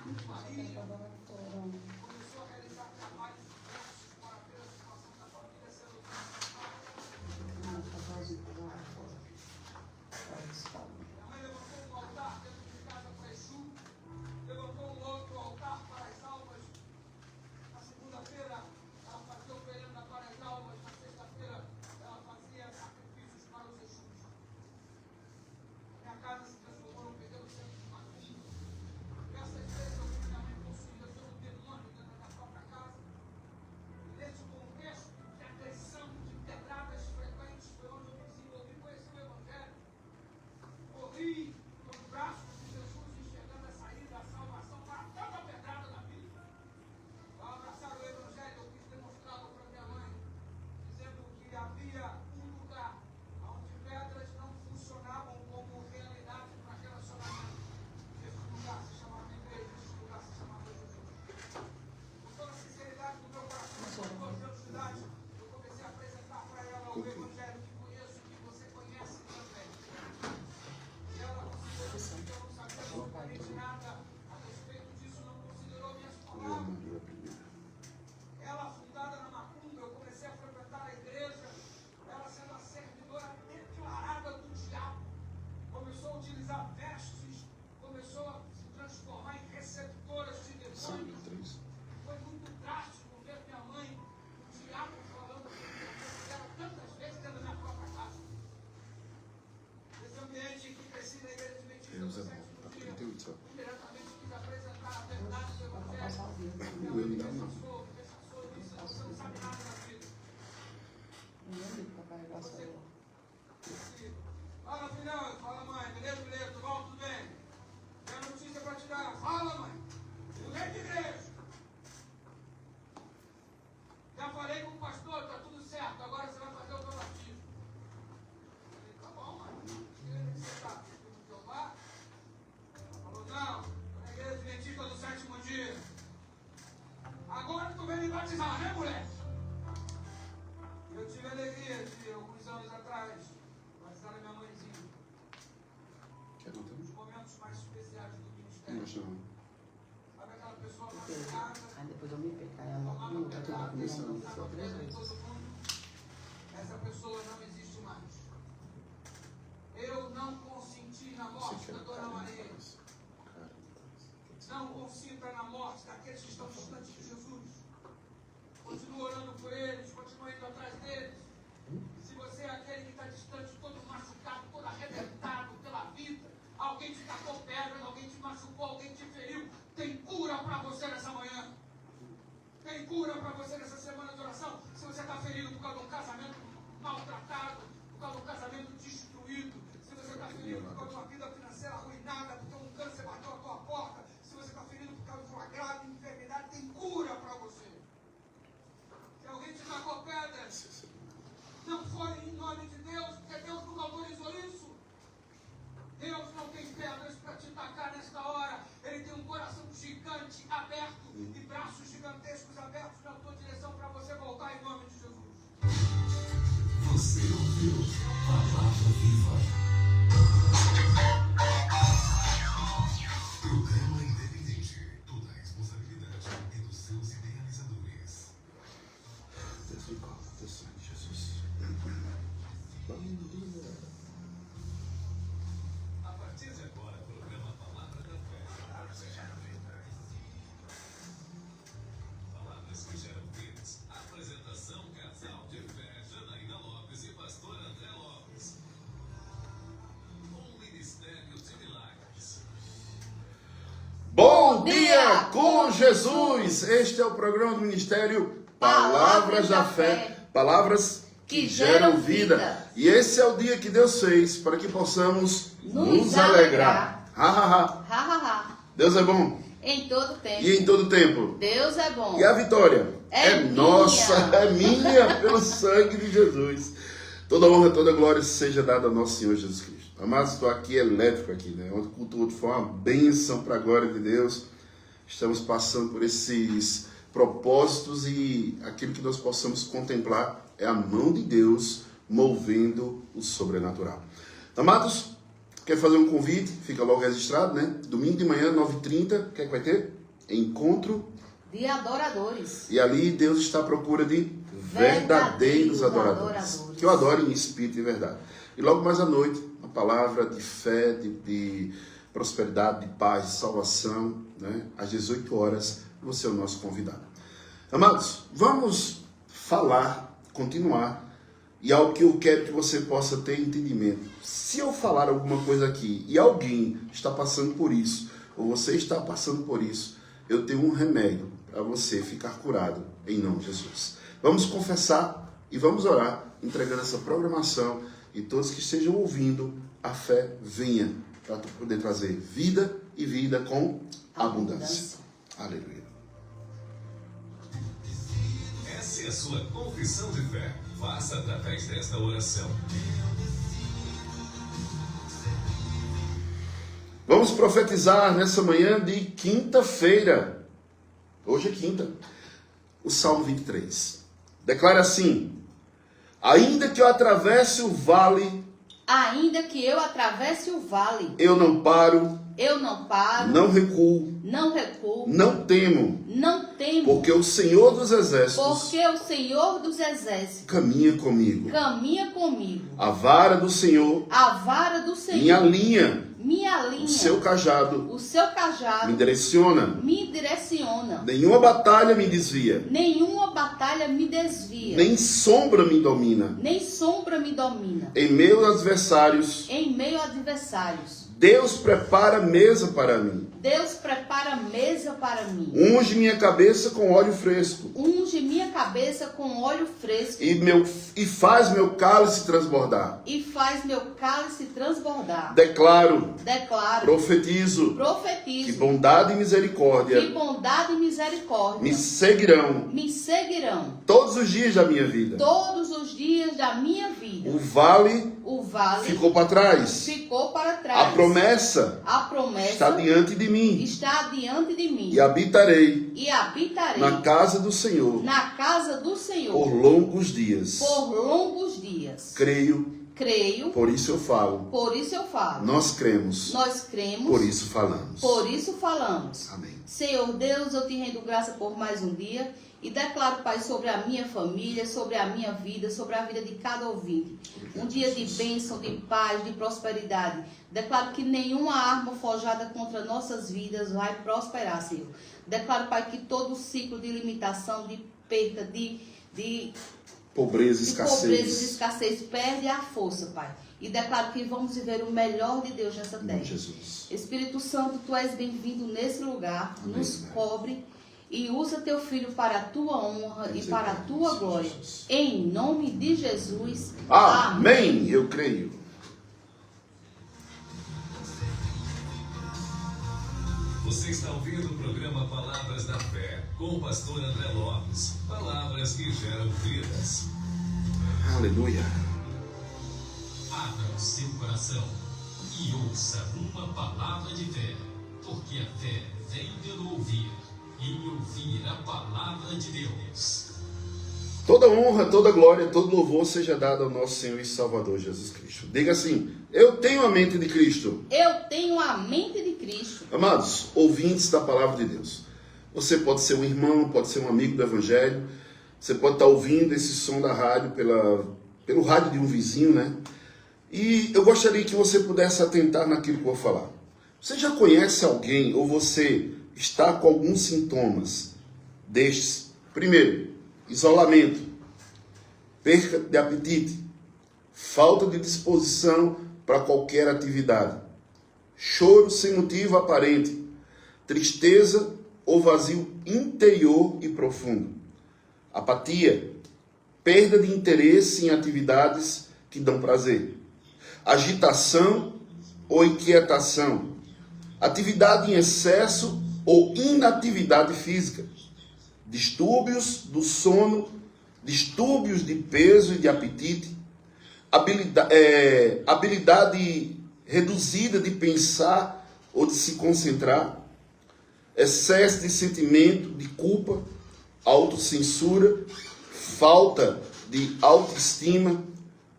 o marido começou a realizar trabalhos diversos para ver a situação da família sendo a mãe levantou um altar dentro de casa para Exu, levantou um outro altar para as almas. Na segunda-feira, ela fazia oferenda para as almas. Na sexta-feira, ela fazia sacrifícios para os Exus. Minha casa se transformou num pequeno centro de macumba. Essas vezes eu vi minha mãe possuída por um demônio dentro da própria casa. E nesse contexto de agressão, de pedradas frequentes, foi onde eu me desenvolvi, conheci o Evangelho. Corri nos braços de Jesus, enxergando a saída, a salvação para toda a pedrada da vida. Ao abraçar o Evangelho, eu quis demonstrá-lo para minha mãe, dizendo que havia um lugar onde pedras não funcionavam como realidade para relacionamento. Esse lugar se chamava igreja, esse lugar se chamava Jesus. Com toda a sinceridade do meu coração, com 12 anos de idade, eu comecei a apresentar para ela o Evangelho que conheço e que você conhece também. E ela considerou que eu não sabia absolutamente nada a respeito disso, não considerou minhas palavras. Ela, fundada na macumba, eu comecei a frequentar a igreja, ela sendo a servidora declarada do diabo, começou a utilizar vestes, começou a se transformar em receptoras de demônios. Foi muito drástico ver minha mãe, o diabo falando que ela tantas vezes dentro da minha própria casa. Nesse ambiente em que cresci na igreja de Metista no sétimo dia, imediatamente quis apresentar a verdade do Evangelho. Minha mãe me rechaçou, disse: você não sabe nada da vida. Fala, filhão. Fala, mãe. Beleza? Tudo bom? Tudo bem? Tenho uma notícia para te dar. Fala, mãe. Mulher de igreja. Já falei com o pastor, tá tudo certo. Agora você vai fazer o teu batismo. Falei: tá bom, mãe. Onde você está? Filho de Jeová? Ela falou: não. Estou na igreja adventista do sétimo dia. Agora que tu vem me batizar, né, mulher? Eu tive a alegria de, alguns anos atrás, batizar a minha mãezinha. Os momentos mais especiais do ministério. Sabe aquela pessoa machucada? Aí depois eu me pecar, ela Tomava não está pedrada, começando botava só 3 pedra em vezes. todo mundo. Essa pessoa não existe mais. Eu não consenti na morte da Dona Maria. Não consinta na morte daqueles que estão distantes de Jesus. Continua orando por eles, continua indo atrás deles. Se você é aquele que está distante, todo machucado, todo arrebentado pela vida, alguém te tacou pedra, alguém te machucou, alguém te feriu, tem cura para você nessa manhã. Tem cura para você nessa semana de oração. Se você está ferido por causa de um casamento maltratado, por causa de um casamento destruído, se você está ferido por causa de uma vida financeira arruinada, porque um câncer bateu a tua porta, se você está ferido por causa de uma grave enfermidade, tem cura para você. Se alguém te tacou pedra, não foi em nome de Deus, porque Deus nunca autorizou isso. Deus não tem pedras para te tacar nesta hora. Ele tem um coração gigante, aberto, e braços gigantescos abertos na tua direção para você voltar em nome de Jesus. Você ouviu Palavra Viva. Programa independente. Toda a responsabilidade é dos seus idealizadores. Deus me coloca, Deus sangue, Jesus. A partir de agora, programa Palavra da Fé. Palavras que geram vidas. Apresentação Casal de Fé, Janaína Lopes e Pastor André Lopes. Um ministério de milagres. Bom dia com Jesus! Este é o programa do Ministério Palavras da Fé. Palavras que geram vida. E esse é o dia que Deus fez para que possamos nos alegrar. Ha, ha, ha. Ha, ha, ha. Deus é bom. Em todo tempo. E em todo tempo. Deus é bom. E a vitória É nossa, minha. é minha, pelo sangue de Jesus. Toda honra, toda glória seja dada ao nosso Senhor Jesus Cristo. Amados, estou aqui elétrico aqui, né? Ontem o culto foi uma bênção para a glória de Deus. Estamos passando por esses propósitos e aquilo que nós possamos contemplar é a mão de Deus movendo o sobrenatural. Amados, Quer fazer um convite? Fica logo registrado, né? Domingo de manhã, 9h30, o que é que vai ter? Encontro De adoradores. E ali Deus está à procura de verdadeiros adoradores. Que o adorem em espírito e verdade. E logo mais à noite, uma palavra de fé, de prosperidade, de paz, de salvação, né? Às 18 horas, você é o nosso convidado. Amados, vamos falar, continuar, e algo que eu quero que você possa ter entendimento. Se eu falar alguma coisa aqui e alguém está passando por isso, ou você está passando por isso, eu tenho um remédio para você ficar curado em nome de Jesus. Vamos confessar e vamos orar, entregando essa programação, e todos que estejam ouvindo, a fé venha para poder trazer vida e vida com abundância. Aleluia. Essa é a sua confissão de fé. Faça através desta oração. Vamos profetizar nessa manhã de quinta-feira. Hoje é quinta. O Salmo 23. Declara assim: ainda que eu atravesse o vale, Ainda que eu atravesse o vale, eu não paro, não recuo, não temo, porque o Senhor dos Exércitos caminha comigo. A vara do Senhor minha linha. O seu cajado me direciona. Nenhuma batalha me desvia. Nem sombra me domina. Em meio a adversários, Deus prepara mesa para mim. Unge minha cabeça com óleo fresco. E faz meu cálice transbordar. Declaro, profetizo, que bondade e misericórdia me seguirão todos os dias da minha vida. O vale ficou para trás. A promessa está diante de mim. E habitarei na casa do Senhor por longos dias. Creio, por isso eu falo. Nós cremos, por isso falamos. Amém. Senhor Deus, eu te rendo graça por mais um dia e declaro, Pai, sobre a minha família, sobre a minha vida, sobre a vida de cada ouvinte. Um dia de bênção, de paz, de prosperidade. Declaro que nenhuma arma forjada contra nossas vidas vai prosperar, Senhor. Declaro, Pai, que todo ciclo de limitação, de perda, de pobreza e escassez perde a força, Pai. E declaro que vamos viver o melhor de Deus nessa terra. Jesus. Espírito Santo, Tu és bem-vindo nesse lugar. Amém. Nos cobre e usa Teu Filho para a Tua honra e para a Tua glória. Jesus. Em nome de Jesus. Amém. Eu creio. Você está ouvindo o programa Palavras da Fé, com o pastor André Lopes. Palavras que geram vidas. Aleluia. Abra o seu coração e ouça uma palavra de fé, porque a fé vem pelo ouvir, e ouvir a palavra de Deus. Toda honra, toda glória, todo louvor seja dado ao nosso Senhor e Salvador Jesus Cristo. Diga assim: eu tenho a mente de Cristo. Eu tenho a mente de Cristo. Amados, ouvintes da palavra de Deus. Você pode ser um irmão, pode ser um amigo do Evangelho. Você pode estar ouvindo esse som da rádio pelo rádio de um vizinho, né? E eu gostaria que você pudesse atentar naquilo que eu vou falar. Você já conhece alguém ou você está com alguns sintomas destes? Primeiro, isolamento, perda de apetite, falta de disposição para qualquer atividade, choro sem motivo aparente, tristeza ou vazio interior e profundo, apatia, perda de interesse em atividades que dão prazer, agitação ou inquietação, atividade em excesso ou inatividade física, distúrbios do sono, distúrbios de peso e de apetite, habilidade reduzida de pensar ou de se concentrar, excesso de sentimento de culpa, autocensura, falta de autoestima,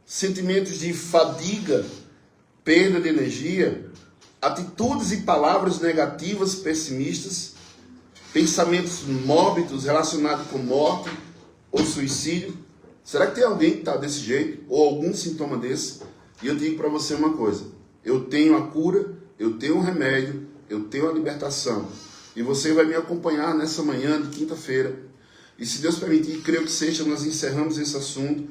sentimentos de fadiga perda de energia, atitudes e palavras negativas, pessimistas, pensamentos mórbidos relacionados com morte ou suicídio. Será que tem alguém que está desse jeito? Ou algum sintoma desse? E eu digo para você uma coisa. Eu tenho a cura, eu tenho um remédio, eu tenho a libertação. E você vai me acompanhar nessa manhã de quinta-feira. E se Deus permitir, creio que seja, nós encerramos esse assunto,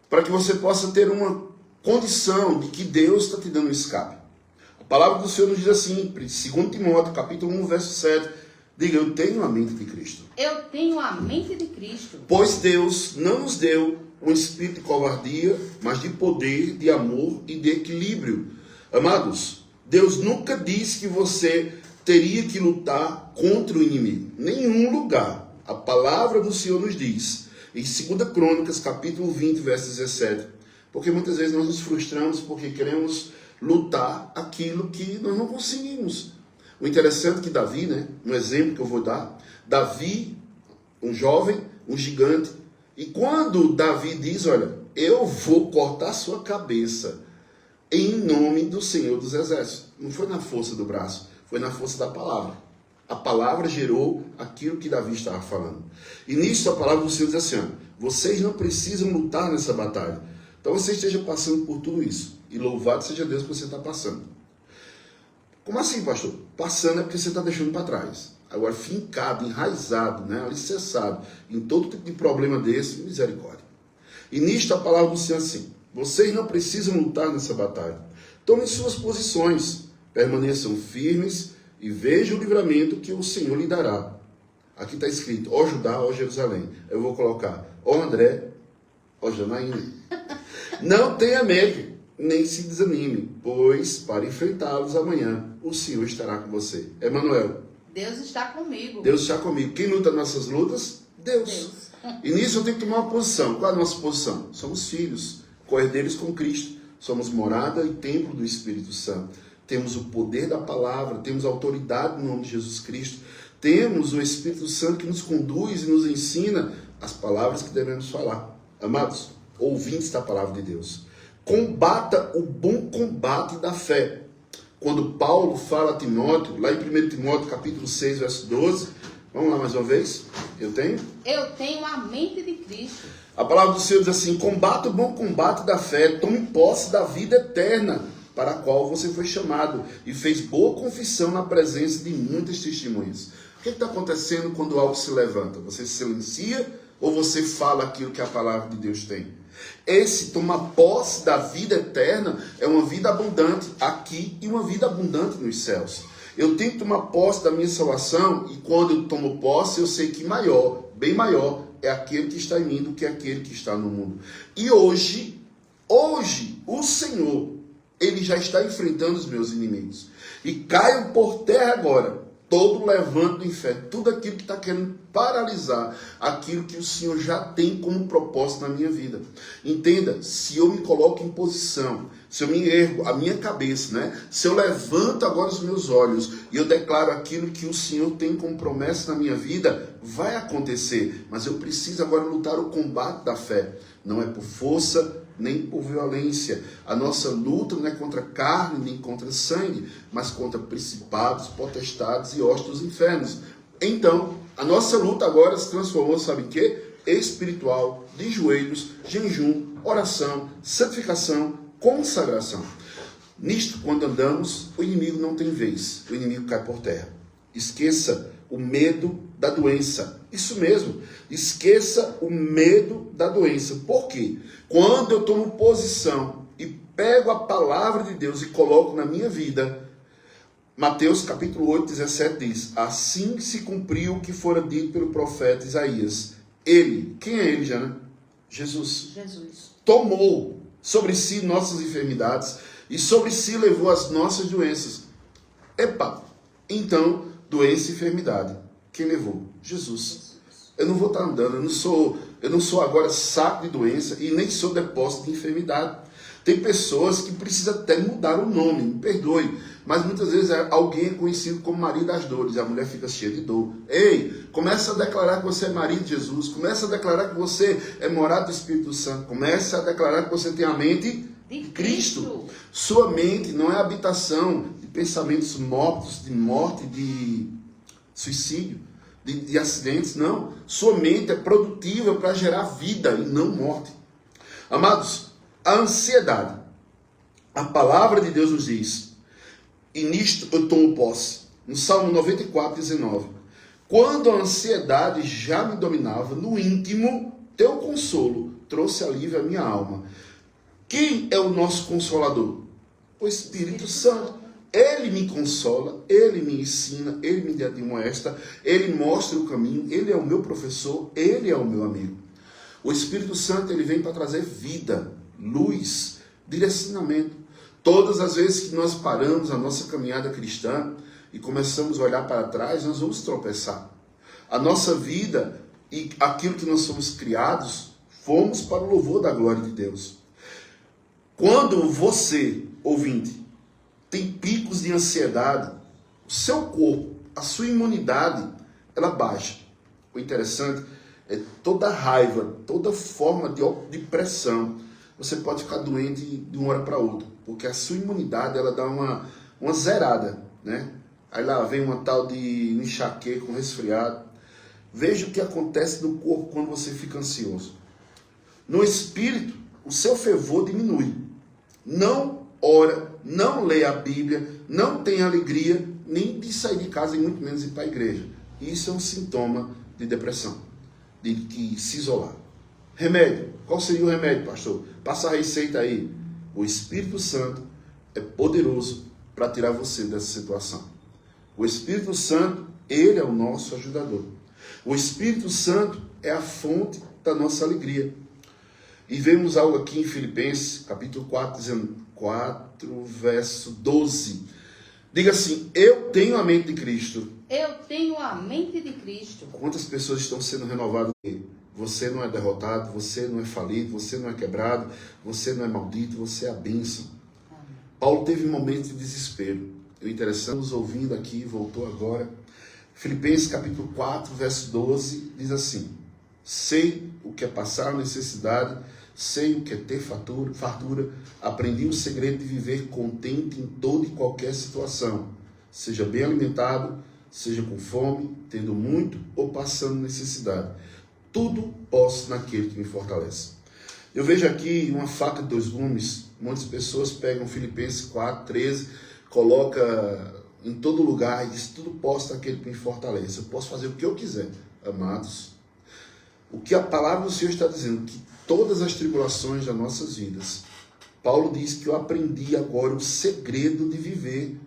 para que você possa ter uma condição de que Deus está te dando um escape. A palavra do Senhor nos diz assim, 2 Timóteo, capítulo 1, verso 7, diga, eu tenho a mente de Cristo. Eu tenho a mente de Cristo. Pois Deus não nos deu um espírito de covardia, mas de poder, de amor e de equilíbrio. Amados, Deus nunca disse que você teria que lutar contra o inimigo. Nenhum lugar. A palavra do Senhor nos diz, em 2 Crônicas, capítulo 20, verso 17, porque muitas vezes nós nos frustramos porque queremos lutar aquilo que nós não conseguimos. O interessante é que Davi, um exemplo que eu vou dar, Davi, um jovem, um gigante, e quando Davi diz, olha, eu vou cortar sua cabeça em nome do Senhor dos Exércitos. Não foi na força do braço, foi na força da palavra. A palavra gerou aquilo que Davi estava falando. E nisso a palavra do Senhor diz assim, vocês não precisam lutar nessa batalha. Então você esteja passando por tudo isso. E louvado seja Deus que você está passando. Como assim, pastor? Passando é porque você está deixando para trás. Agora, fincado, enraizado, alicerçado em todo tipo de problema desse, misericórdia. E nisto a palavra do Senhor é assim, vocês não precisam lutar nessa batalha. Tomem suas posições, permaneçam firmes e vejam o livramento que o Senhor lhe dará. Aqui está escrito, ó Judá, ó Jerusalém. Eu vou colocar, ó André, ó Janaína. Não tenha medo, nem se desanime, pois para enfrentá-los amanhã, o Senhor estará com você. Emanuel. Deus está comigo. Deus está comigo. Quem luta nossas lutas? Deus. E nisso eu tenho que tomar uma posição. Qual é a nossa posição? Somos filhos, co-herdeiros com Cristo. Somos morada e templo do Espírito Santo. Temos o poder da palavra, temos a autoridade no nome de Jesus Cristo. Temos o Espírito Santo que nos conduz e nos ensina as palavras que devemos falar. Amados, ouvintes da palavra de Deus, combata o bom combate da fé. Quando Paulo fala a Timóteo, lá em 1 Timóteo capítulo 6, verso 12, vamos lá mais uma vez, eu tenho a mente de Cristo. A palavra do Senhor diz assim, combata o bom combate da fé, tome posse da vida eterna, para a qual você foi chamado, e fez boa confissão na presença de muitas testemunhas. O que está acontecendo quando algo se levanta? Você se silencia ou você fala aquilo que a palavra de Deus tem? Esse tomar posse da vida eterna é uma vida abundante aqui e uma vida abundante nos céus. Eu tenho que tomar posse da minha salvação e quando eu tomo posse eu sei que maior, bem maior, é aquele que está em mim do que aquele que está no mundo. E hoje o Senhor, Ele já está enfrentando os meus inimigos. E caiam por terra agora todo levanto do inferno, tudo aquilo que está querendo paralisar aquilo que o Senhor já tem como propósito na minha vida. Entenda, se eu me coloco em posição, se eu me ergo a minha cabeça, se eu levanto agora os meus olhos e eu declaro aquilo que o Senhor tem como promessa na minha vida, vai acontecer. Mas eu preciso agora lutar o combate da fé. Não é por força, nem por violência. A nossa luta não é contra carne, nem contra sangue, mas contra principados, potestades e hostes dos infernos. Então, a nossa luta agora se transformou, sabe em quê? Espiritual, de joelhos, jejum, oração, santificação, consagração. Nisto, quando andamos, o inimigo não tem vez, o inimigo cai por terra. Esqueça o medo da doença. Isso mesmo, esqueça o medo da doença. Por quê? Quando eu tomo posição e pego a palavra de Deus e coloco na minha vida, Mateus capítulo 8, 17 diz, assim se cumpriu o que fora dito pelo profeta Isaías. Ele, quem é ele, Jana? Jesus. Tomou sobre si nossas enfermidades e sobre si levou as nossas doenças. Então, doença e enfermidade. Quem levou? Jesus. Eu não vou estar andando, eu não sou agora saco de doença e nem sou depósito de enfermidade. Tem pessoas que precisam até mudar o nome, me perdoe, mas muitas vezes alguém é conhecido como Maria das Dores, a mulher fica cheia de dor. Ei, começa a declarar que você é marido de Jesus, começa a declarar que você é morado do Espírito Santo, começa a declarar que você tem a mente De Cristo. Cristo. Sua mente não é habitação de pensamentos mortos, de morte, de suicídio, de acidentes, não. Sua mente é produtiva para gerar vida e não morte. Amados, a ansiedade, a palavra de Deus nos diz, e nisto eu tomo posse, no Salmo 94, 19, quando a ansiedade já me dominava, no íntimo, teu consolo trouxe alívio à minha alma. Quem é o nosso consolador? O Espírito Santo. Ele me consola, ele me ensina, ele me admoesta, ele mostra o caminho, ele é o meu professor, ele é o meu amigo. O Espírito Santo, ele vem para trazer vida, luz, direcionamento. Todas as vezes que nós paramos a nossa caminhada cristã e começamos a olhar para trás, nós vamos tropeçar. A nossa vida e aquilo que nós somos criados, fomos para o louvor da glória de Deus. Quando você, ouvinte, tem picos de ansiedade, o seu corpo, a sua imunidade, ela baixa. O interessante é toda raiva, toda forma de pressão, você pode ficar doente de uma hora para outra, porque a sua imunidade, ela dá uma zerada, né? Aí lá vem uma tal de enxaqueca, um resfriado. Veja o que acontece no corpo quando você fica ansioso. No espírito, o seu fervor diminui. Não ora, não lê a Bíblia, não tem alegria, nem de sair de casa e muito menos ir para a igreja. Isso é um sintoma de depressão, de se isolar. Remédio. Qual seria o remédio, pastor? Passa a receita aí. O Espírito Santo é poderoso para tirar você dessa situação. O Espírito Santo, ele é o nosso ajudador. O Espírito Santo é a fonte da nossa alegria. E vemos algo aqui em Filipenses, capítulo 4, verso 12. Diga assim, eu tenho a mente de Cristo. Eu tenho a mente de Cristo. Quantas pessoas estão sendo renovadas? Você não é derrotado, você não é falido, você não é quebrado, você não é maldito, você é a bênção. Paulo teve momentos de desespero. O interessante, nos ouvindo aqui, voltou agora. Filipenses capítulo 4, verso 12, diz assim, sei o que é passar necessidade, sei o que é ter fartura, aprendi o segredo de viver contente em toda e qualquer situação, seja bem alimentado, seja com fome, tendo muito ou passando necessidade. Tudo posso naquele que me fortalece. Eu vejo aqui uma faca de dois gumes. Muitas pessoas pegam Filipenses 4, 13, coloca em todo lugar e diz, tudo posso naquele que me fortalece. Eu posso fazer o que eu quiser. Amados, o que a palavra do Senhor está dizendo, que todas as tribulações das nossas vidas, Paulo diz que eu aprendi agora o segredo de viver.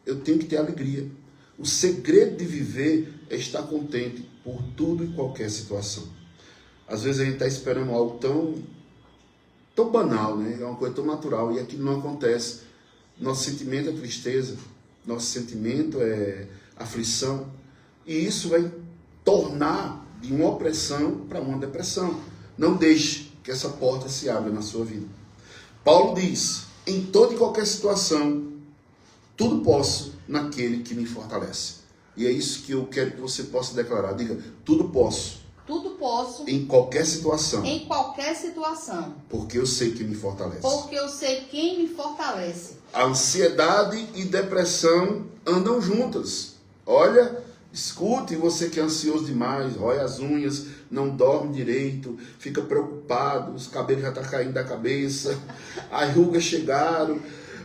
Eu tenho que ter alegria. O segredo de viver é estar contente por tudo e qualquer situação. Às vezes a gente está esperando algo tão banal, né? É uma coisa tão natural e aquilo não acontece. Nosso sentimento é tristeza, nosso sentimento é aflição e isso vai tornar de uma opressão para uma depressão. Não deixe que essa porta se abra na sua vida. Paulo diz, em toda e qualquer situação, tudo posso naquele que me fortalece. E é isso que eu quero que você possa declarar. Diga, tudo posso. Tudo posso. Em qualquer situação. Em qualquer situação. Porque eu sei que me fortalece. Porque eu sei quem me fortalece. A ansiedade e depressão andam juntas. Olha, escute, você que é ansioso demais, rói as unhas, não dorme direito, fica preocupado, os cabelos já estão caindo da cabeça, as rugas chegaram,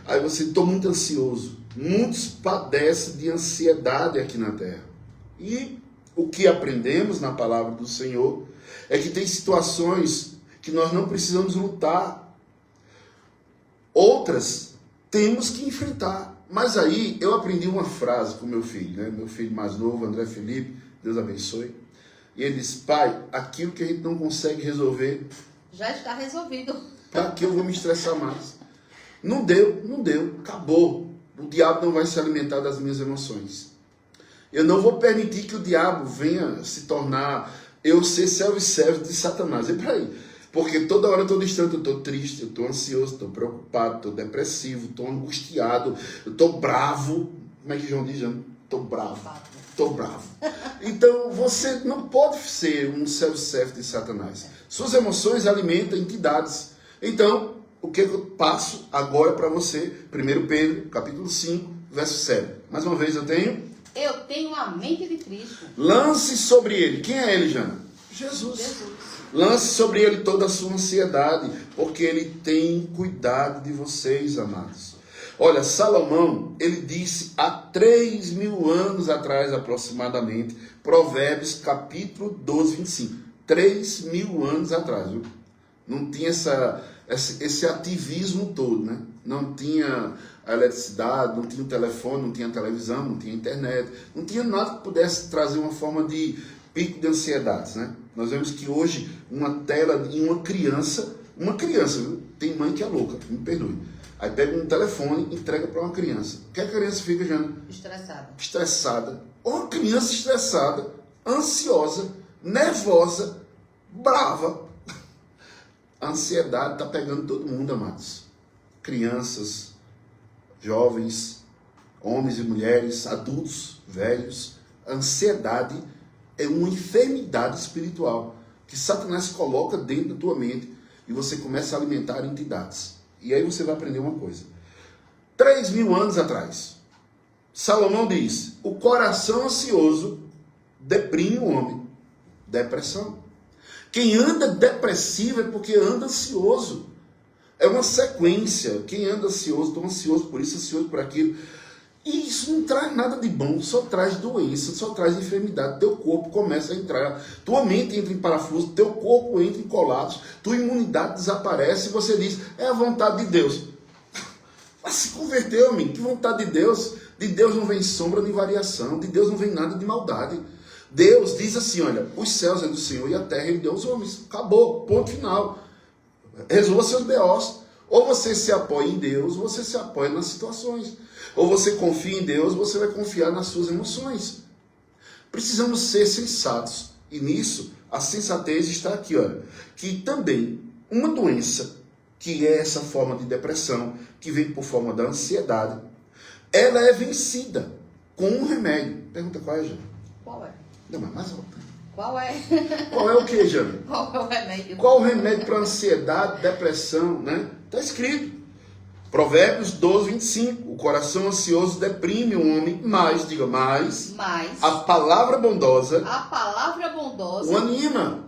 aí você está muito ansioso. Muitos padecem de ansiedade aqui na terra. E o que aprendemos na palavra do Senhor é que tem situações que nós não precisamos lutar. Outras temos que enfrentar. Mas aí eu aprendi uma frase com meu filho, né? Meu filho mais novo, André Felipe, Deus abençoe. E ele disse, pai, aquilo que a gente não consegue resolver, já está resolvido. para que eu vou me estressar mais? Não deu, acabou. O diabo não vai se alimentar das minhas emoções. Eu não vou permitir que o diabo venha se tornar, eu ser self-service de Satanás. E peraí, porque toda hora, todo instante eu estou triste, eu estou ansioso, estou preocupado, estou depressivo, estou angustiado, eu estou bravo. Como é que João diz? Estou bravo. Estou bravo. Então você não pode ser um self-service de Satanás. Suas emoções alimentam entidades. Então, o que eu passo agora para você? 1 Pedro, capítulo 5, verso 7. Mais uma vez eu tenho... Eu tenho a mente de Cristo. Lance sobre ele. Quem é ele, Jana? Jesus. Lance sobre ele toda a sua ansiedade, porque ele tem cuidado de vocês, amados. Olha, Salomão, ele disse há 3.000 anos atrás, aproximadamente, Provérbios capítulo 12, 25. 3.000 anos atrás, viu? Não tinha esse ativismo todo, né? Não tinha a eletricidade, não tinha o telefone, não tinha a televisão, não tinha a internet, não tinha nada que pudesse trazer uma forma de pico de ansiedades, né? Nós vemos que hoje uma tela em uma criança, viu? Tem mãe que é louca, me perdoe. Aí pega um telefone e entrega para uma criança. O que a criança fica, Jana? Estressada. Uma criança estressada, ansiosa, nervosa, brava. A ansiedade está pegando todo mundo, amados. Crianças, jovens, homens e mulheres, adultos, velhos. A ansiedade é uma enfermidade espiritual que Satanás coloca dentro da tua mente e você começa a alimentar entidades. E aí você vai aprender uma coisa. 3.000 anos atrás, Salomão diz, o coração ansioso deprime o homem. Depressão. Quem anda depressivo é porque anda ansioso. É uma sequência. Quem anda ansioso, estou ansioso por isso, ansioso por aquilo. E isso não traz nada de bom, só traz doença, só traz enfermidade. Teu corpo começa a entrar, tua mente entra em parafuso, teu corpo entra em colapso, tua imunidade desaparece e você diz, é a vontade de Deus. Mas se converteu, amigo, que vontade de Deus? De Deus não vem sombra nem variação, de Deus não vem nada de maldade. Deus diz assim, olha, os céus é do Senhor e a terra ele deu aos homens. Acabou, ponto final. Resolva seus B.O.s. Ou você se apoia em Deus, ou você se apoia nas situações. Ou você confia em Deus, você vai confiar nas suas emoções. Precisamos ser sensatos. E nisso, a sensatez está aqui, olha. Que também uma doença, que é essa forma de depressão, que vem por forma da ansiedade, ela é vencida com um remédio. Pergunta qual é, Jana? Qual é? Não, mas mais alto. Qual é? Qual é o que, Jana? Qual é o remédio? Qual o remédio para ansiedade, depressão, né? Está escrito. Provérbios 12, 25. O coração ansioso deprime o homem, mas, diga mais, a palavra bondosa o anima.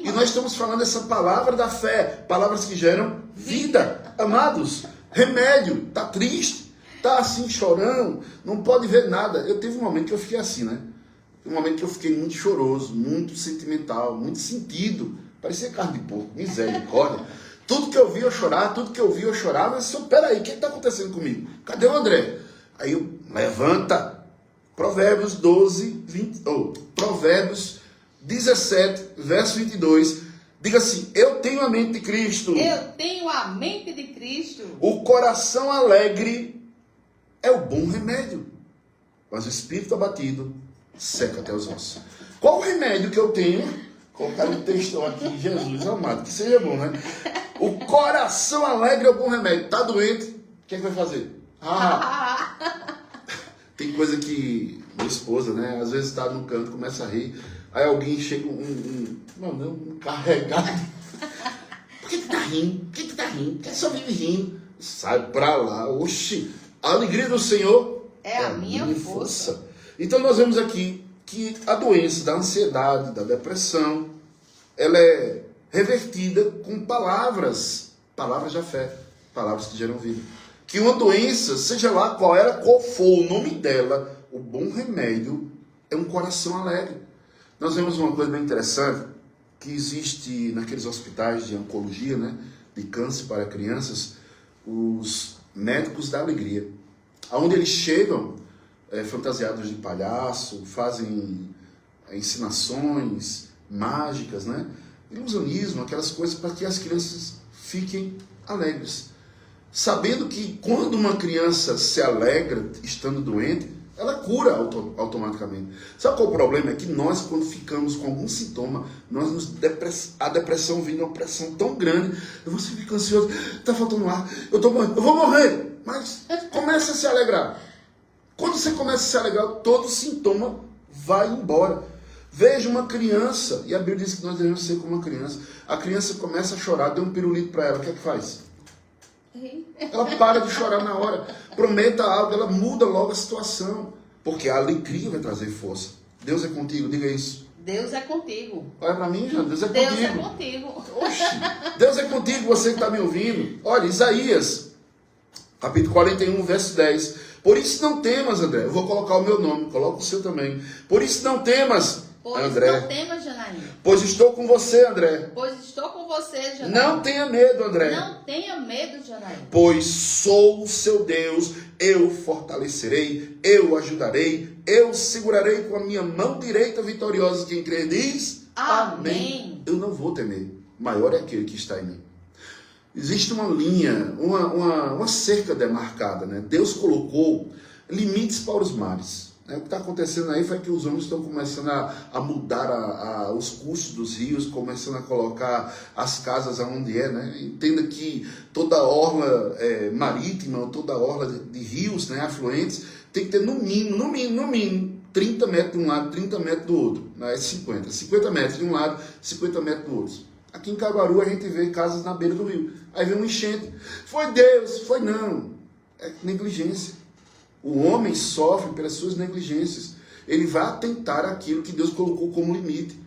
E nós estamos falando essa palavra da fé, palavras que geram vida. Amados, remédio, tá triste, tá assim chorando, não pode ver nada. Eu tive um momento que eu fiquei assim, né? Um momento que eu fiquei muito choroso, muito sentimental, muito sentido. Parecia carne de porco, misericórdia. Tudo que eu vi eu chorar, tudo que eu vi eu chorava. Mas peraí, o que está acontecendo comigo? Cadê o André? Aí eu, levanta. Provérbios 12, 20, Provérbios 17, verso 22. Diga assim, eu tenho a mente de Cristo. Eu tenho a mente de Cristo. O coração alegre é o bom remédio. Mas o espírito abatido seca até os ossos. Qual o remédio que eu tenho? Colocar um textão aqui, Jesus amado, que seja bom, né? O coração alegre é o bom remédio. Tá doente? O que é que vai fazer? Tem coisa que minha esposa, né? Às vezes tá no canto, começa a rir. Aí alguém chega um carregado. Por que tu tá rindo? Por que tu tá rindo? Por que só vive rindo? Sai pra lá. Oxi, a alegria do Senhor é a minha força. Então nós vemos aqui que a doença da ansiedade, da depressão, ela é revertida com palavras da fé, palavras que geram vida. Que uma doença, seja lá qual for o nome dela, o bom remédio é um coração alegre. Nós vemos uma coisa bem interessante, que existe naqueles hospitais de oncologia, né, de câncer para crianças, os médicos da alegria, onde eles chegam fantasiados de palhaço, fazem ensinações mágicas, né? Ilusionismo, aquelas coisas para que as crianças fiquem alegres. Sabendo que quando uma criança se alegra estando doente, ela cura automaticamente. Sabe qual é o problema? É que nós, quando ficamos com algum sintoma, a depressão vem de uma pressão tão grande, você fica ansioso, está faltando ar, eu vou morrer. Mas começa a se alegrar. Quando você começa a se alegrar, todo sintoma vai embora. Veja uma criança, e a Bíblia diz que nós devemos ser como uma criança. A criança começa a chorar, dê um pirulito para ela, o que é que faz? Ela para de chorar na hora. Prometa algo, ela muda logo a situação. Porque a alegria vai trazer força. Deus é contigo, diga isso. Deus é contigo. Olha para mim, Jana, Deus é Deus contigo. é contigo. Oxi, Deus é contigo, você que está me ouvindo. Olha, Isaías, capítulo 41, verso 10. Por isso não temas, André. Eu vou colocar o meu nome, coloca o seu também. Por isso não temas, Pois André. não temas, Janaína. Pois estou com você, André. Pois estou com você, Janaína. Não tenha medo, André. Não tenha medo, Janaína. Pois sou o seu Deus, eu fortalecerei, eu ajudarei, eu segurarei com a minha mão direita vitoriosa. Quem crer diz, Amém. Eu não vou temer, maior é aquele que está em mim. Existe uma linha, uma cerca demarcada, né? Deus colocou limites para os mares. O que está acontecendo aí foi que os homens estão começando a mudar os cursos dos rios, começando a colocar as casas aonde é, né? Entenda que toda orla marítima, toda orla de rios, né, afluentes, tem que ter no mínimo, 30 metros de um lado, 30 metros do outro. Não é 50 metros de um lado, 50 metros do outro. Aqui em Caruaru a gente vê casas na beira do rio. Aí vem um enchente. Foi Deus, foi não. É negligência. O homem sofre pelas suas negligências. Ele vai atentar aquilo que Deus colocou como limite.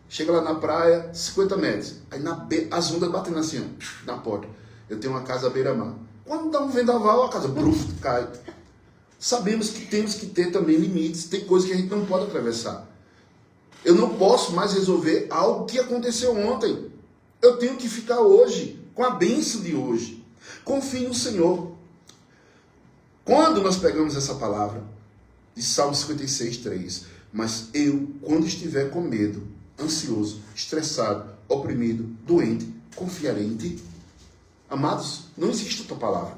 Chega lá na praia, 50 metros. Aí as ondas batendo assim, ó, na porta. Eu tenho uma casa à beira-mar. Quando dá um vendaval, a casa cai. Sabemos que temos que ter também limites. Tem coisas que a gente não pode atravessar. Eu não posso mais resolver algo que aconteceu ontem. Eu tenho que ficar hoje, com a bênção de hoje. Confie no Senhor. Quando nós pegamos essa palavra, de Salmo 56, 3, mas eu, quando estiver com medo, ansioso, estressado, oprimido, doente, confiarei em ti. Amados, não existe outra palavra.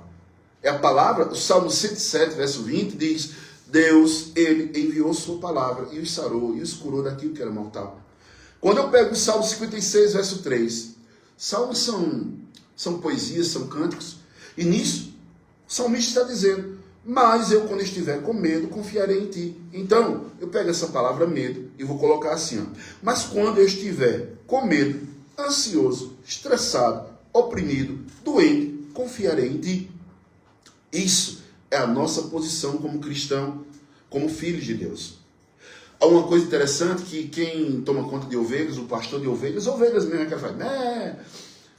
É a palavra, o Salmo 107, verso 20, diz, Deus, Ele enviou sua palavra e os sarou e os curou daquilo que era mortal. Quando eu pego o Salmo 56, verso 3, salmos são poesias, são cânticos, e nisso, o salmista está dizendo, mas eu, quando estiver com medo, confiarei em ti. Então, eu pego essa palavra medo e vou colocar assim, ó. Mas quando eu estiver com medo, ansioso, estressado, oprimido, doente, confiarei em ti. Isso é a nossa posição como cristão, como filhos de Deus. Há uma coisa interessante que quem toma conta de ovelhas, o pastor de ovelhas mesmo, que faz,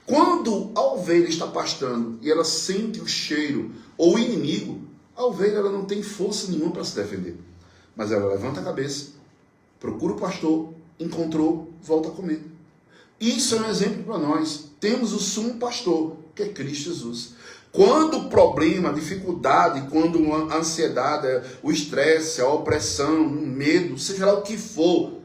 quando a ovelha está pastando e ela sente o cheiro ou o inimigo, a ovelha ela não tem força nenhuma para se defender. Mas ela levanta a cabeça, procura o pastor, encontrou, volta a comer. Isso é um exemplo para nós. Temos o sumo pastor, que é Cristo Jesus. Quando o problema, a dificuldade, quando a ansiedade, o estresse, a opressão, o medo, seja lá o que for,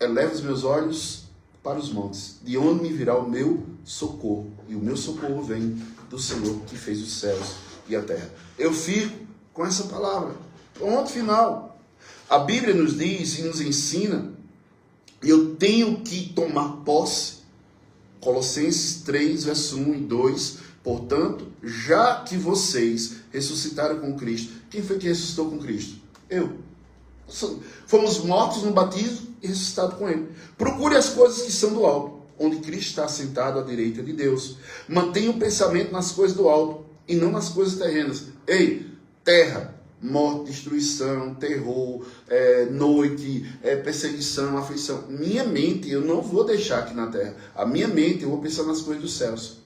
eleva os meus olhos para os montes. De onde me virá o meu socorro? E o meu socorro vem do Senhor que fez os céus e a terra. Eu fico com essa palavra. Ponto final. A Bíblia nos diz e nos ensina, e eu tenho que tomar posse. Colossenses 3, verso 1 e 2. Portanto, já que vocês ressuscitaram com Cristo, quem foi que ressuscitou com Cristo? Eu. Fomos mortos no batismo e ressuscitados com Ele. Procure as coisas que são do alto, onde Cristo está assentado à direita de Deus. Mantenha o pensamento nas coisas do alto e não nas coisas terrenas. Ei, terra, morte, destruição, terror, noite, perseguição, aflição. Minha mente eu não vou deixar aqui na terra. A minha mente eu vou pensar nas coisas dos céus.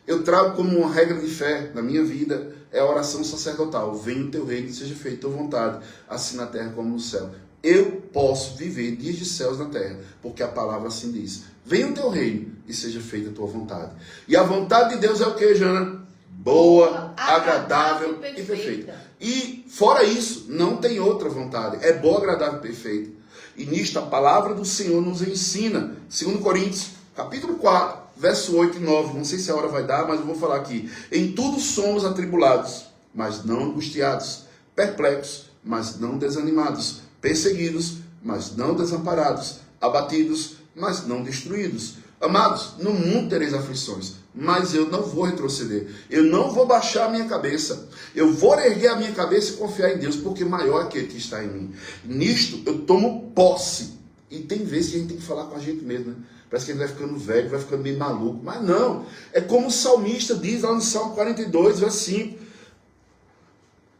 Eu trago como uma regra de fé na minha vida é a oração sacerdotal. Venha o teu reino, seja feita a tua vontade, assim na terra como no céu. Eu posso viver dias de céus na terra, porque a palavra assim diz. Venha o teu reino e seja feita a tua vontade. E a vontade de Deus é o que, Jana? Boa, agradável e perfeita. E fora isso, não tem outra vontade. É boa, agradável e perfeita. E nisto a palavra do Senhor nos ensina. 2 Coríntios, capítulo 4. Verso 8 e 9, não sei se a hora vai dar, mas eu vou falar aqui. Em tudo somos atribulados, mas não angustiados. Perplexos, mas não desanimados. Perseguidos, mas não desamparados. Abatidos, mas não destruídos. Amados, no mundo tereis aflições, mas eu não vou retroceder. Eu não vou baixar a minha cabeça. Eu vou erguer a minha cabeça e confiar em Deus, porque maior é aquele que está em mim. Nisto eu tomo posse. E tem vezes que a gente tem que falar com a gente mesmo, né? Parece que a gente vai ficando velho, vai ficando meio maluco. Mas não, é como o salmista diz lá no Salmo 42, verso 5.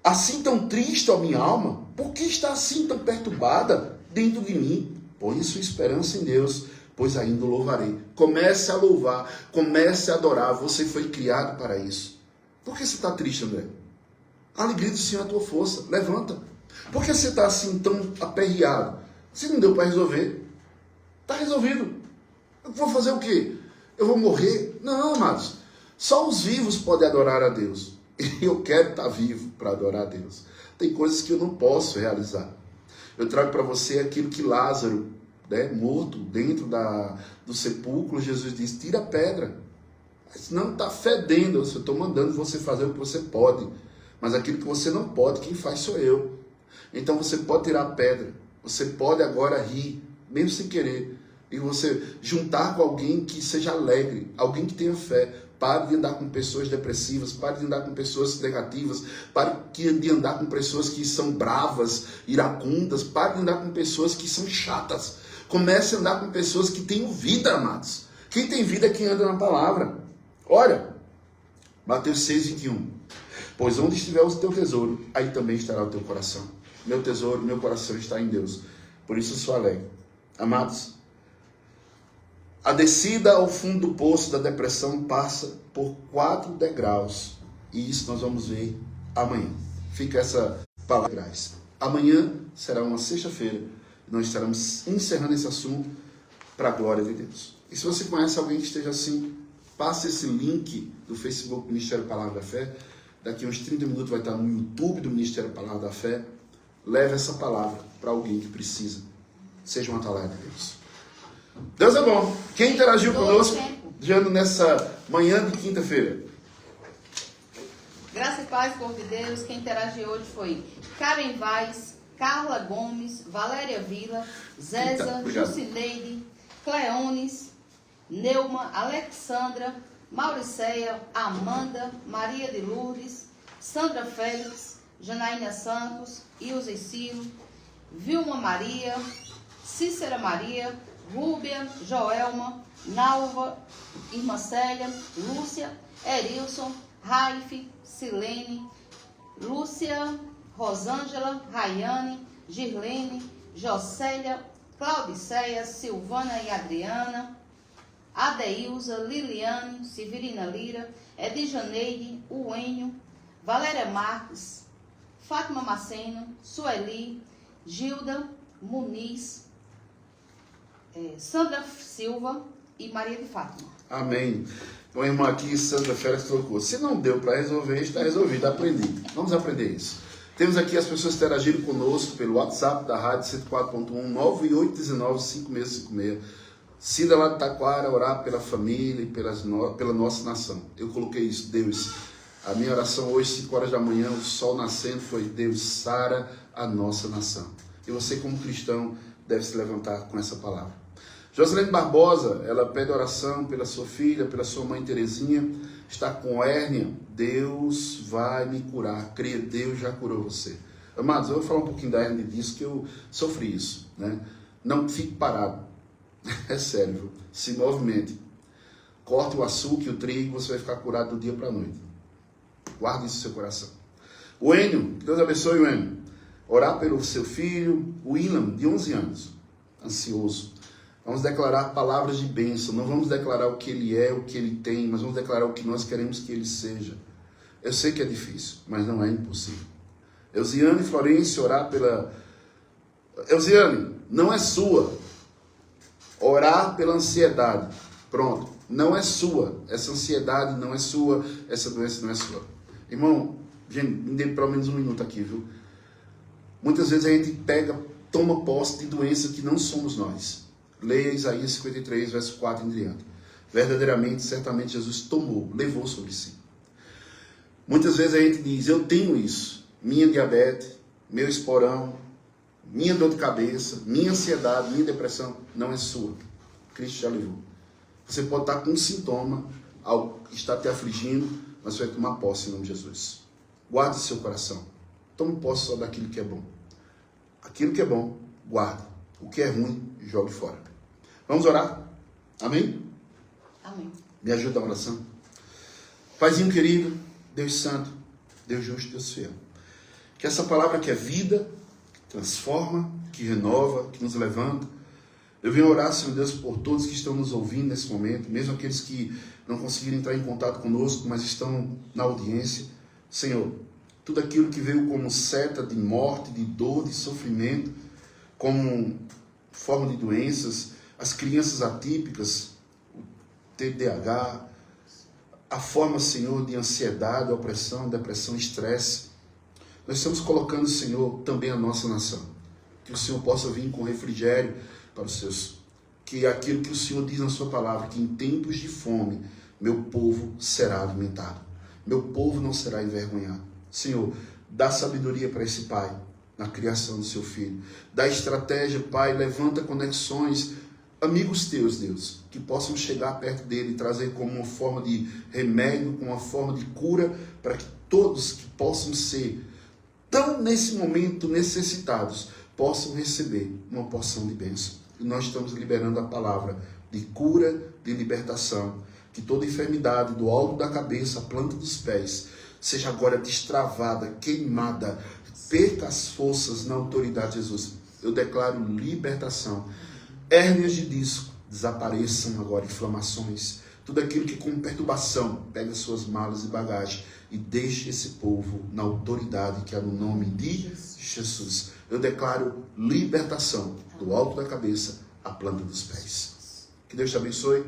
Assim tão triste a minha alma, por que está assim tão perturbada dentro de mim? Põe sua esperança em Deus, pois ainda o louvarei. Comece a louvar, comece a adorar. Você foi criado para isso. Por que você está triste, André? A alegria do Senhor é a tua força. Levanta. Por que você está assim tão aperreado? Se não deu para resolver, está resolvido. Eu vou fazer o quê? Eu vou morrer? Não, amados. Só os vivos podem adorar a Deus. E eu quero estar vivo para adorar a Deus. Tem coisas que eu não posso realizar. Eu trago para você aquilo que Lázaro, né, morto dentro do sepulcro, Jesus disse, tira a pedra. Não está fedendo, eu estou mandando você fazer o que você pode. Mas aquilo que você não pode, quem faz sou eu. Então você pode tirar a pedra. Você pode agora rir, mesmo sem querer. E você juntar com alguém que seja alegre, alguém que tenha fé. Pare de andar com pessoas depressivas, pare de andar com pessoas negativas, pare de andar com pessoas que são bravas, iracundas, pare de andar com pessoas que são chatas. Comece a andar com pessoas que têm vida, amados. Quem tem vida é quem anda na palavra. Olha, Mateus 6:21. Pois onde estiver o teu tesouro, aí também estará o teu coração. Meu tesouro, meu coração está em Deus. Por isso eu sou alegre. Amados, a descida ao fundo do poço da depressão passa por 4 degraus. E isso nós vamos ver amanhã. Fica essa palavra. Amanhã será uma sexta-feira. Nós estaremos encerrando esse assunto para a glória de Deus. E se você conhece alguém que esteja assim, passe esse link do Facebook Ministério Palavra da Fé. Daqui a uns 30 minutos vai estar no YouTube do Ministério Palavra da Fé. Leve essa palavra para alguém que precisa. Seja uma atalaia de Deus. Deus é bom. Quem interagiu conosco, Jano, nessa manhã de quinta-feira? Graça e paz, povo de Deus. Quem interagiu hoje foi Karen Vaz, Carla Gomes, Valéria Vila, Zéza, Jucineide, Cleones, Neuma, Alexandra, Mauriceia, Amanda, Maria de Lourdes, Sandra Félix, Janaína Santos, Ilza Ciro, Vilma Maria, Cícera Maria, Rúbia, Joelma, Nalva, Irmã Célia, Lúcia, Erilson, Raife, Silene, Lúcia, Rosângela, Rayane, Girlene, Jocélia, Claudiceia, Silvana e Adriana, Adeilza, Liliane, Severina Lira, Edijaneide, Uênio, Valéria Marques, Fátima Maceno, Sueli, Gilda, Muniz, Sandra Silva e Maria de Fátima. Amém. Então, a irmã aqui, Sandra Félix, colocou. Se não deu para resolver, está resolvido. Aprendi. Vamos aprender isso. Temos aqui as pessoas que interagiram conosco pelo WhatsApp da Rádio 104.1, 9819-5656. Cida lá de Taquara, orar pela família e pela nossa nação. Eu coloquei isso. Deus, a minha oração hoje, 5 horas da manhã, o sol nascendo, foi Deus, sara a nossa nação. E você, como cristão, deve se levantar com essa palavra. Joselene Barbosa, ela pede oração pela sua filha, pela sua mãe Terezinha, está com hérnia. Deus vai me curar. Creia, Deus já curou você. Amados, eu vou falar um pouquinho da hérnia disso, que eu sofri isso, né? Não fique parado. É sério, viu? Se movimente. Corte o açúcar e o trigo, você vai ficar curado do dia para a noite. Guarde isso no seu coração. O Enio, que Deus abençoe o Enio. Orar pelo seu filho, o William, de 11 anos, ansioso. Vamos declarar palavras de bênção. Não vamos declarar o que ele é, o que ele tem, mas vamos declarar o que nós queremos que ele seja. Eu sei que é difícil, mas não é impossível. Eusiane Florencio, orar pela... Eusiane, não é sua. Orar pela ansiedade. Pronto. Não é sua. Essa ansiedade não é sua. Essa doença não é sua. Irmão, gente, me dê pelo menos um minuto aqui, viu? Muitas vezes a gente toma posse de doenças que não somos nós. Leia Isaías 53, verso 4 em diante. Verdadeiramente, certamente Jesus tomou, levou sobre si. Muitas vezes a gente diz, eu tenho isso. Minha diabetes, meu esporão, minha dor de cabeça, minha ansiedade, minha depressão, não é sua. Cristo já levou. Você pode estar com um sintoma, algo que está te afligindo, mas você vai tomar posse em nome de Jesus. Guarde seu coração. Tome posse só daquilo que é bom. Aquilo que é bom, guarde. O que é ruim, jogue fora. Vamos orar? Amém? Amém. Me ajuda a oração. Paizinho querido, Deus santo, Deus justo, Deus fiel. Que essa palavra que é vida, que transforma, que renova, que nos levanta. Eu venho orar, Senhor Deus, por todos que estão nos ouvindo nesse momento, mesmo aqueles que não conseguiram entrar em contato conosco, mas estão na audiência. Senhor, tudo aquilo que veio como seta de morte, de dor, de sofrimento, como forma de doenças, as crianças atípicas, o TDAH, a forma, Senhor, de ansiedade, opressão, depressão, estresse. Nós estamos colocando, Senhor, também a nossa nação. Que o Senhor possa vir com refrigério para os seus. Que aquilo que o Senhor diz na sua palavra, que em tempos de fome, meu povo será alimentado. Meu povo não será envergonhado. Senhor, dá sabedoria para esse pai na criação do seu filho. Dá estratégia, Pai, levanta conexões, amigos teus, Deus, que possam chegar perto dele e trazer como uma forma de remédio, como uma forma de cura, para que todos que possam ser tão nesse momento necessitados, possam receber uma porção de bênção. E nós estamos liberando a palavra de cura, de libertação, que toda enfermidade do alto da cabeça, a planta dos pés, seja agora destravada, queimada, perca as forças na autoridade de Jesus. Eu declaro libertação. Hérnias de disco desapareçam agora, inflamações, tudo aquilo que com perturbação pega suas malas e bagagem e deixe esse povo na autoridade que é no nome de Jesus. Eu declaro libertação do alto da cabeça à planta dos pés. Que Deus te abençoe.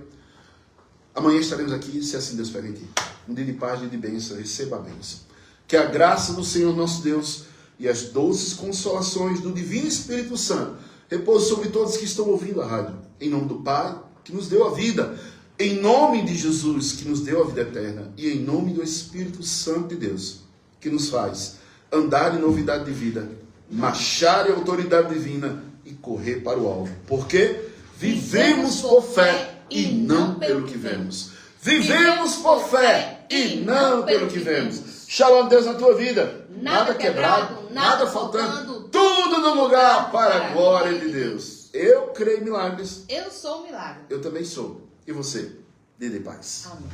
Amanhã estaremos aqui, se assim Deus permitir. Um dia de paz e de bênção, receba a bênção. Que a graça do Senhor nosso Deus e as doces consolações do Divino Espírito Santo repouse sobre todos que estão ouvindo a rádio. Em nome do Pai, que nos deu a vida. Em nome de Jesus, que nos deu a vida eterna. E em nome do Espírito Santo de Deus, que nos faz andar em novidade de vida, marchar em autoridade divina e correr para o alvo. Porque vivemos por fé e não pelo que vemos. Vivemos por fé e não pelo que vemos. Shalom, Deus, na tua vida. Nada quebrado, nada faltando, tudo no lugar para a glória de Deus. Eu creio em milagres. Eu sou um milagre. Eu também sou. E você? Dê paz. Amém.